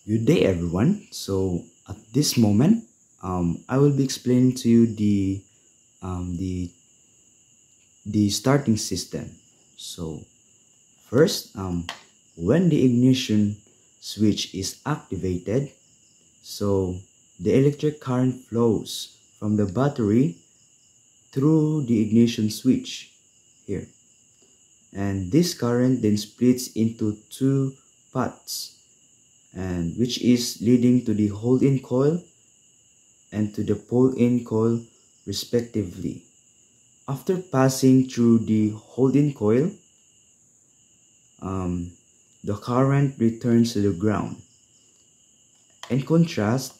Good day, everyone. So at this moment, I will be explaining to you um, the the starting system. So first, when the ignition switch is activated, so the electric current flows from the battery through the ignition switch here, and this current then splits into two paths, and which is leading to the hold-in coil and to the pull-in coil respectively. After passing through the hold-in coil, um, the current returns to the ground. In contrast,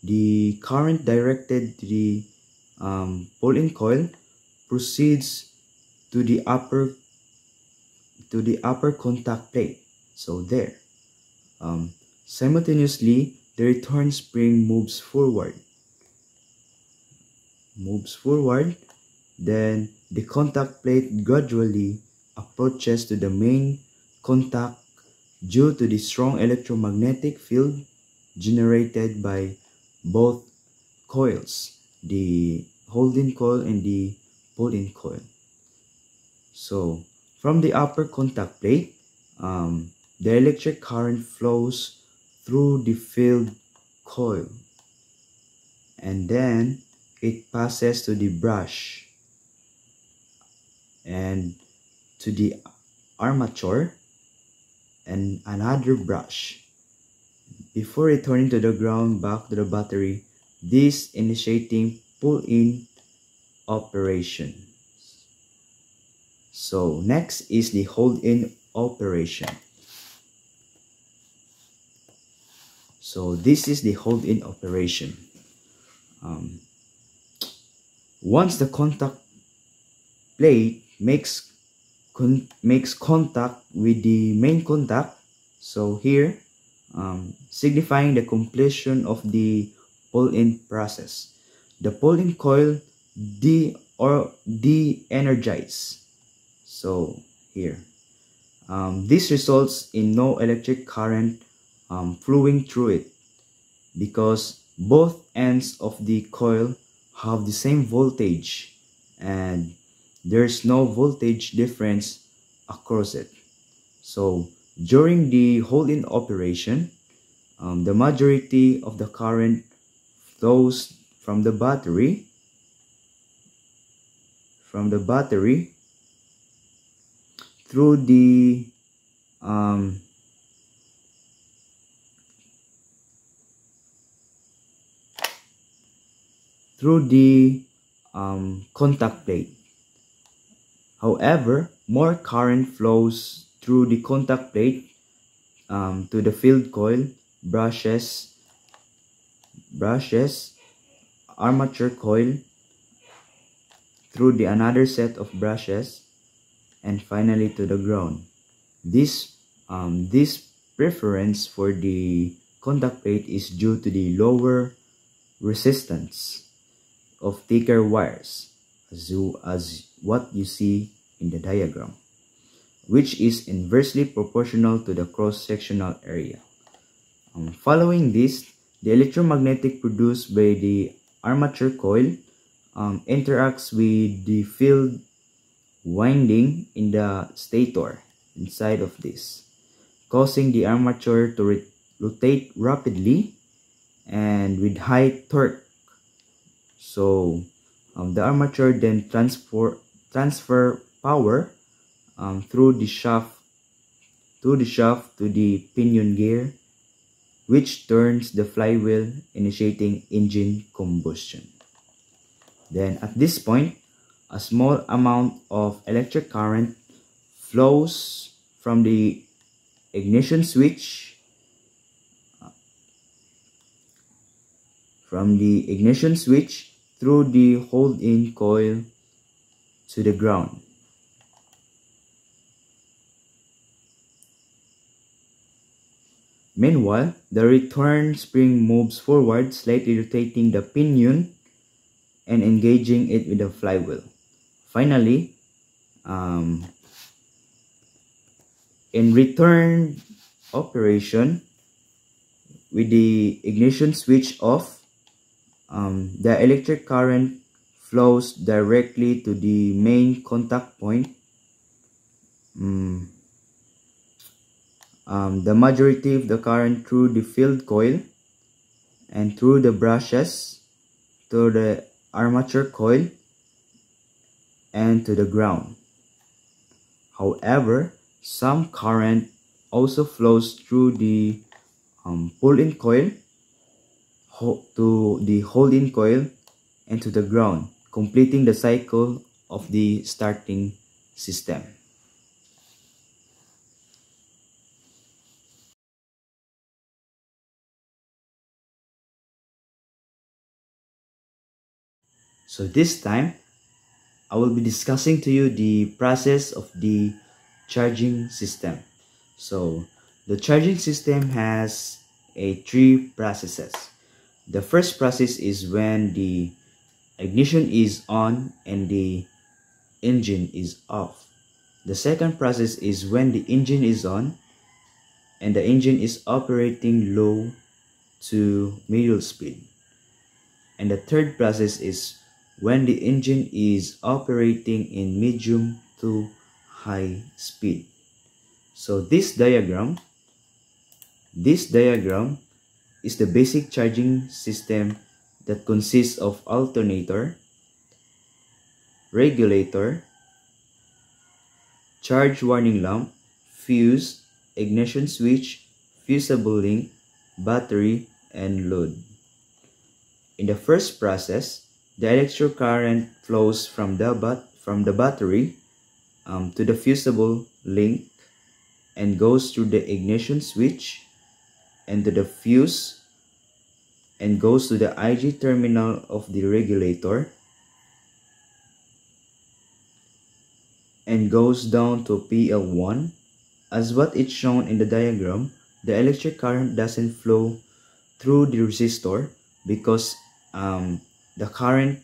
the current directed to the pull-in coil proceeds to the upper contact plate. So there, um, simultaneously, the return spring moves forward. Then the contact plate gradually approaches to the main contact due to the strong electromagnetic field generated by both coils, the hold-in coil and the pull-in coil. So from the upper contact plate, the electric current flows through the field coil, and then it passes to the brush and to the armature and another brush before returning to the ground back to the battery, this initiating pull-in operation. So next is the hold-in operation. So this is the hold-in operation. Once the contact plate makes contact with the main contact, so here signifying the completion of the pull-in process, the pull-in coil de-energize. So here, this results in no electric current flowing through it because both ends of the coil have the same voltage and there's no voltage difference across it. So during the hold-in operation, the majority of the current flows from the battery through the contact plate. However, more current flows through the contact plate to the field coil, brushes, armature coil, through the another set of brushes, and finally to the ground. This preference for the contact plate is due to the lower resistance of thicker wires, as what you see in the diagram, which is inversely proportional to the cross-sectional area. Following this, the electromagnetic produced by the armature coil interacts with the field winding in the stator inside of this, causing the armature to rotate rapidly and with high torque. So the armature then transfer power through the shaft to the pinion gear, which turns the flywheel, initiating engine combustion. Then at this point, a small amount of electric current flows from the ignition switch through the hold-in coil to the ground. Meanwhile, the return spring moves forward, slightly rotating the pinion and engaging it with the flywheel. Finally, in return operation, with the ignition switch off, the electric current flows directly to the main contact point. The majority of the current through the field coil and through the brushes to the armature coil and to the ground. However, some current also flows through the pull-in coil to the hold-in coil and to the ground, completing the cycle of the starting system. So this time, I will be discussing to you the process of the charging system. So the charging system has three processes. The first process is when the ignition is on and the engine is off. The second process is when the engine is on and the engine is operating low to middle speed. And the third process is when the engine is operating in medium to high speed. So this diagram is the basic charging system that consists of alternator, regulator, charge warning lamp, fuse, ignition switch, fusible link, battery, and load. In the first process, the electric current flows from the battery to the fusible link and goes through the ignition switch and to the fuse and goes to the IG terminal of the regulator and goes down to PL1. As what is shown in the diagram, the electric current doesn't flow through the resistor because the current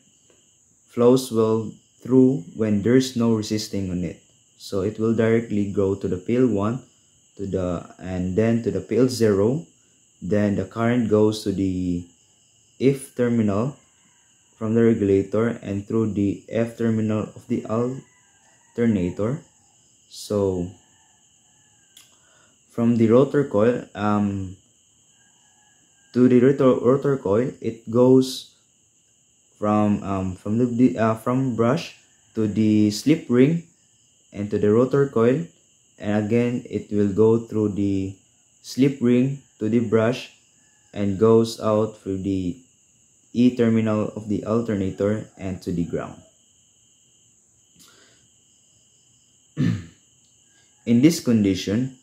flows well through when there's no resisting on it. So it will directly go to the PL1 and then to the PL0. Then the current goes to the F terminal from the regulator and through the F terminal of the alternator. So from the rotor coil to the rotor coil, it goes from brush to the slip ring and to the rotor coil, and again it will go through the slip ring to the brush and goes out through the E terminal of the alternator and to the ground. In this condition,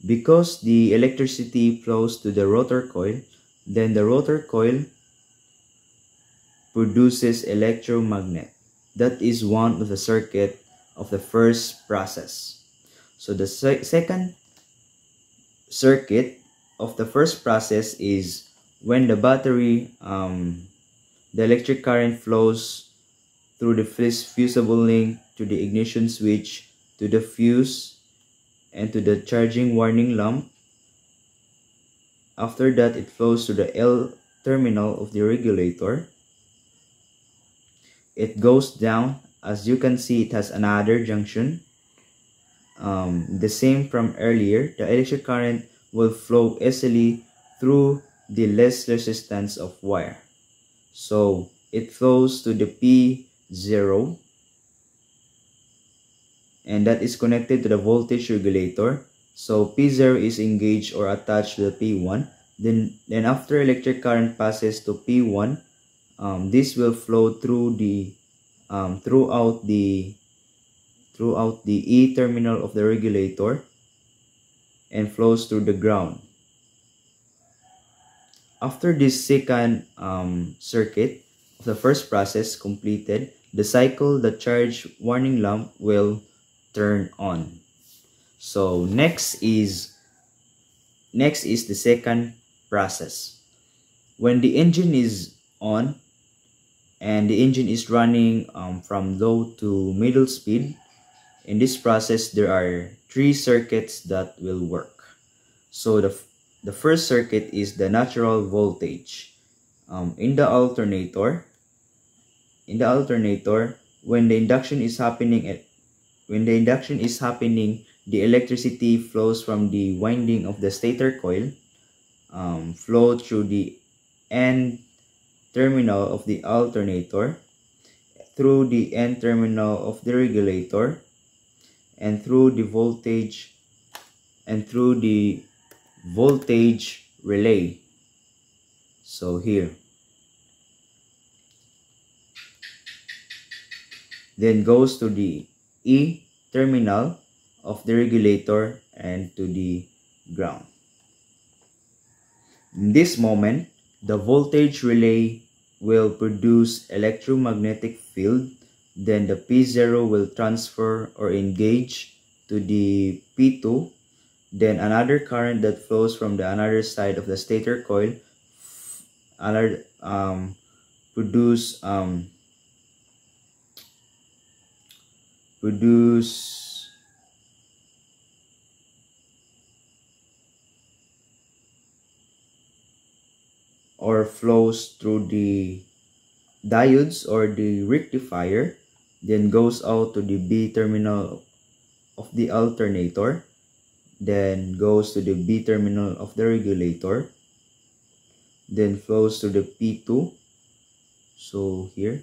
because the electricity flows to the rotor coil, then the rotor coil produces electromagnet. That is one of the circuit of the first process. So the second circuit of the first process is when the battery, the electric current flows through the fusible link to the ignition switch, to the fuse, and to the charging warning lamp. After that, it flows to the L terminal of the regulator. It goes down. As you can see, it has another junction. The same from earlier, the electric current will flow easily through the less resistance of wire. So it flows to the P0, and that is connected to the voltage regulator. So P0 is engaged or attached to the P1. Then after electric current passes to P1, this will flow through the throughout the E terminal of the regulator and flows through the ground. After this second circuit of the first process completed, the cycle, the charge warning lamp will turn on. So next is the second process. When the engine is on and the engine is running from low to middle speed, in this process there are three circuits that will work. So the first circuit is the natural voltage. In the alternator, when the induction is happening, the electricity flows from the winding of the stator coil, flow through the end terminal of the alternator, through the end terminal of the regulator, and through the voltage relay. So here, then goes to the E terminal of the regulator and to the ground. In this moment, the voltage relay will produce electromagnetic field, then the P0 will transfer or engage to the P2, then another current that flows from the another side of the stator coil produce or flows through the diodes or the rectifier, then goes out to the B terminal of the alternator, then goes to the B terminal of the regulator, then flows to the P2. So here,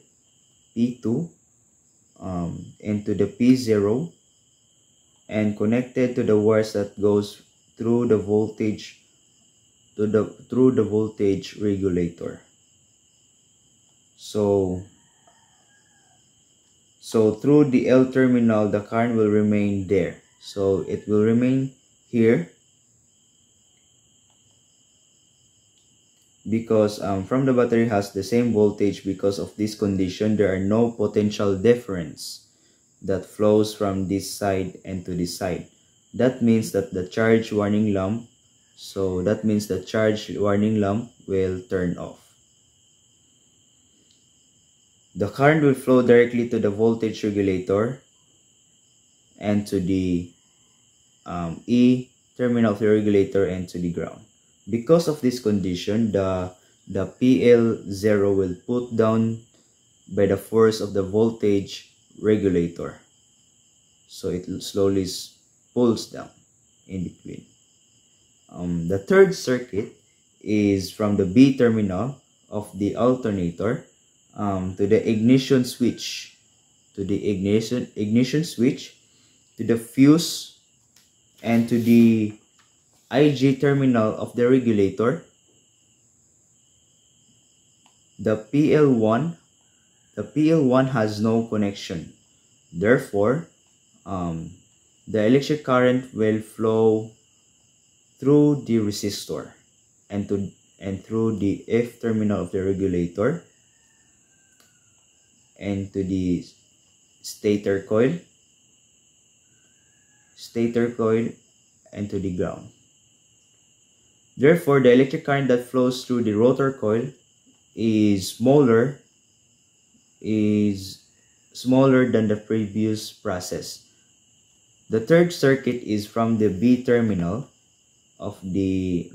P2, into the P0, and connected to the wires that goes through the voltage regulator. So through the L terminal, the current will remain there. So it will remain here because from the battery has the same voltage. Because of this condition, there are no potential difference that flows from this side and to this side. That means that the charge warning lamp will turn off. The current will flow directly to the voltage regulator and to the E terminal of the regulator and to the ground. Because of this condition, the PL0 will put down by the force of the voltage regulator. So it slowly pulls down in between. The third circuit is from the B terminal of the alternator to the ignition switch, to the fuse, and to the IG terminal of the regulator. The PL1 has no connection. Therefore, the electric current will flow through the resistor and through the F terminal of the regulator and to the stator coil and to the ground. Therefore, the electric current that flows through the rotor coil is smaller than the previous process. The third circuit is from the B terminal of the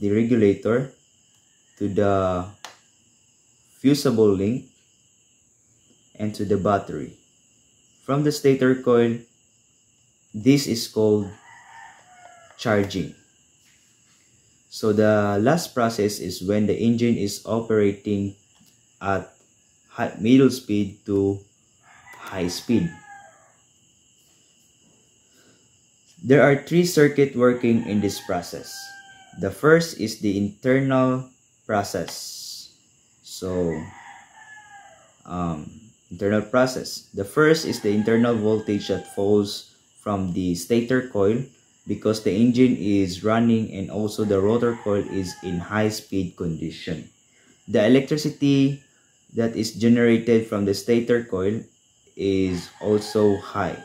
regulator to the fusible link and to the battery. From the stator coil, this is called charging. So the last process is when the engine is operating at middle speed to high speed. There are three circuits working in this process. The first is the internal process. So, internal process. The first is the internal voltage that flows from the stator coil because the engine is running and also the rotor coil is in high speed condition. The electricity that is generated from the stator coil is also high.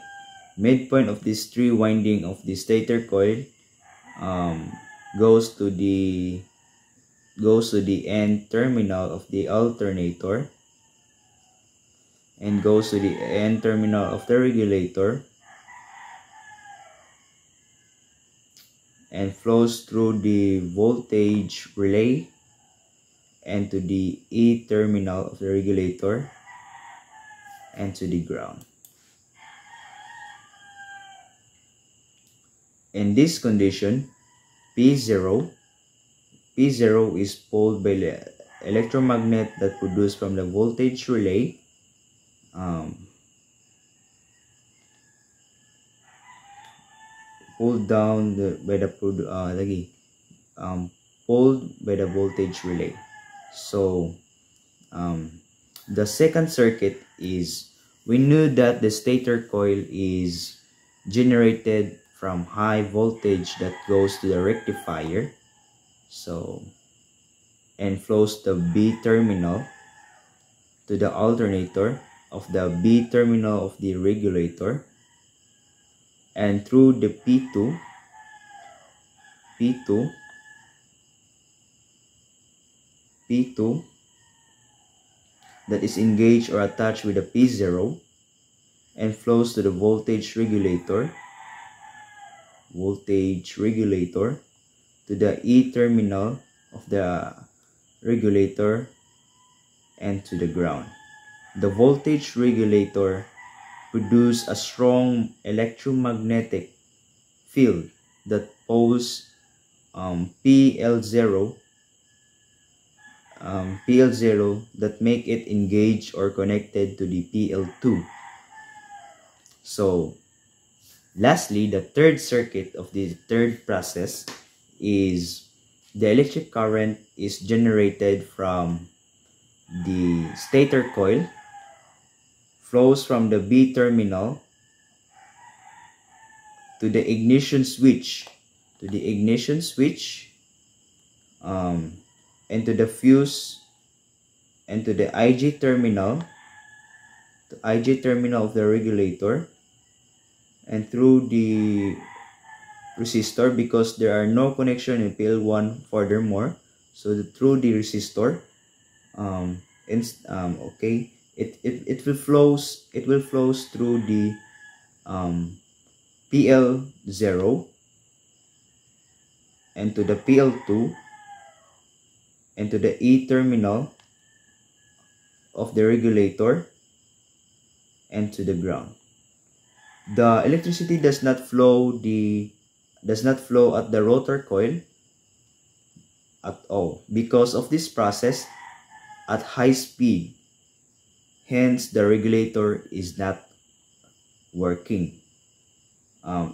Midpoint of this three winding of the stator coil goes to the end terminal of the alternator and goes to the end terminal of the regulator and flows through the voltage relay and to the E terminal of the regulator and to the ground. In this condition, P0 is pulled by the electromagnet that produced from the voltage relay pulled by the voltage relay. So the second circuit is, we knew that the stator coil is generated from high voltage that goes to the rectifier, so, and flows the B terminal to the alternator of the B terminal of the regulator and through the P2 that is engaged or attached with the P0 and flows to the voltage regulator to the E terminal of the regulator and to the ground. The voltage regulator produces a strong electromagnetic field that pulls PL0 that make it engaged or connected to the PL2. So lastly, the third circuit of the third process is the electric current is generated from the stator coil, flows from the B terminal to the ignition switch, and to the fuse and to the IG terminal of the regulator and through the resistor, because there are no connection in PL1 furthermore, so through the resistor it will flows through the PL0 and to the PL2 and to the E terminal of the regulator and to the ground. The electricity does not flow at the rotor coil at all because of this process at high speed. Hence, the regulator is not working.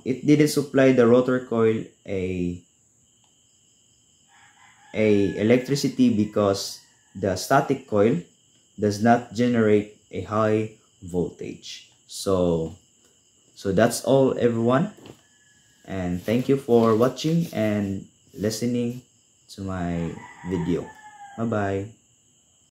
It didn't supply the rotor coil a electricity because the static coil does not generate a high voltage. So that's all, everyone, and thank you for watching and listening to my video. Bye bye.